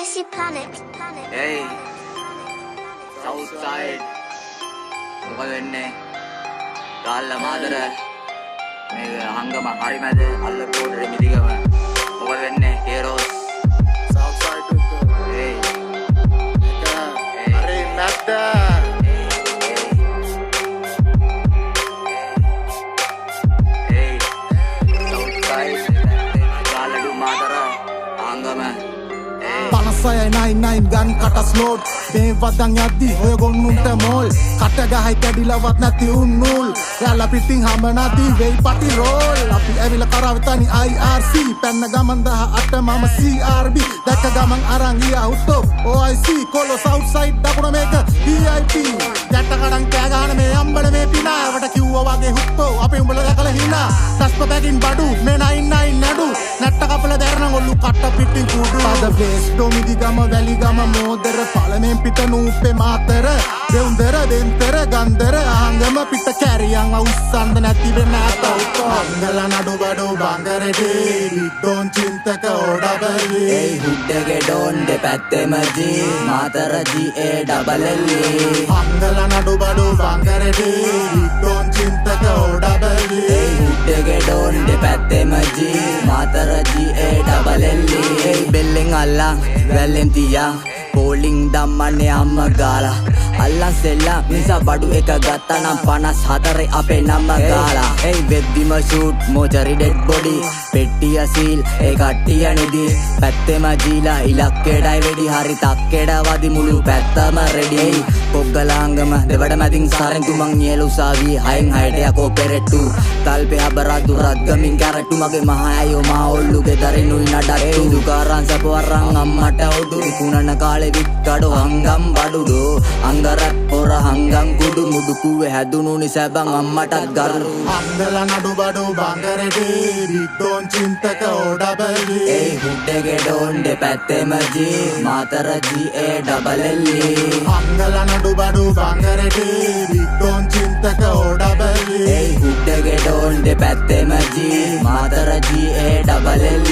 I see planet. Hey, south side. මොකද වෙන්නේ? ගාල්ලා මාතර මේක හංගම හරි මැද අල්ල රෝඩේ මිදිගම. මොකද වෙන්නේ? කේරෝස්. South side to Hey. Hey, Matta. Hey. South side. ගාල්ලා Matara හංගම. පනසය 99 ගන් කට ස්ලෝට් මේ වදන් යද්දි ඔය ගොන්නුන්ට මෝල් කට ගහයි කැඩිලවත් නැති උන්නූල් යාලා පිටින් හඹ නදී වෙයි පටි රෝල් අපි ඇවිල්ලා කරවතනි IRC පැන්න ගමන් 18 මම CRB දැක්ක ගමන් අරන් ගියා උත්තෝ OIC කොළො සවුත් සයිඩ් දකුණ මේක VIP ගැට කඩන් කෑ ගහන මේ අම්බල මේ පිනාවට කිව්වා වගේ හුත්තෝ අපි උඹලා දැකලා හිනා ටස්ප බැගින් බඩු මේ 99 නඩු නැට්ට කපල දැරන ඔල්ලු කට පිටින් කුඩු අද බේස් ඩොමිදි ගම වැලි ගම මෝදර පළමෙන් පිට නූපේ මාතර දෙවුන්දර දෙන්තර ගන්දර ආංගම පිට කැරියන් අවුස්සන්ද නැති වෙන අතවත අංගල නඩු බඩු බංගරේ විඩෝන් චින්තක ඕඩබලි Hey, හුඩ්ඩගේ ඩෝන් දෙපැත්තෙම G Matara GA double L අංගල නඩු බඩු බංගරේ විඩෝන් චින්තක ඕඩබලි Hey, හුඩ්ඩගේ ඩෝන් දෙපැත්තෙම G Matara GA double L Hey, බෙල්ලෙන් අල්ලා වැල්ලෙන් තියා පෝලිං දම්මන්නේ අම්ම ගාලා අල්ලන් සෙල්ලා නිසා බඩු එක ගත්තා නම් 54 අපේ නම ගාලා Hey, වෙද්දිම ෂූට් මොචරි ඩෙඩ් බොඩි පෙට්ටිය සීල් ඒ කට්ටිය නිදි පැත්තෙම ජීලා ඉලක්කෙඩයි වෙඩි හරි තක්කෙඩ වදි මුළු පැත්තම රෙඩි පොග්ගලාංගම දෙවඩ මැදින් සාරෙන් තුමන් නියල උසාවි හයෙන් හයට යකෝ පෙරට්ටු තල්පේ හබරද්දු රත්ගමින් කැරට්ටු මගේ මහා අයෝ මා ඔල්ලුගේ දරිනුයි නඩට්ටු දුකාරන් සපවරන් අම්මට උඩු කුණන කාලේ වික්කඩෝ හංගම් බඩුඩෝ අංගරත් පොර හංගම් කුඩු මුඩුකුවේ හැදුණු නිසබන් අම්මටත් ගරු අංගල නඩු බඩු බංගරේ විඩෝන් චින්තක ඕඩබලි Hey, හුඩ්ඩගේ ඩෝන් දෙපැත්තෙම G Matara GA double L අංගල නඩු බඩු බංගරේ විඩෝන් චින්තක ඕඩබලි Hey, හුඩ්ඩගේ ඩෝන් දෙපැත්තෙම G Matara GA double L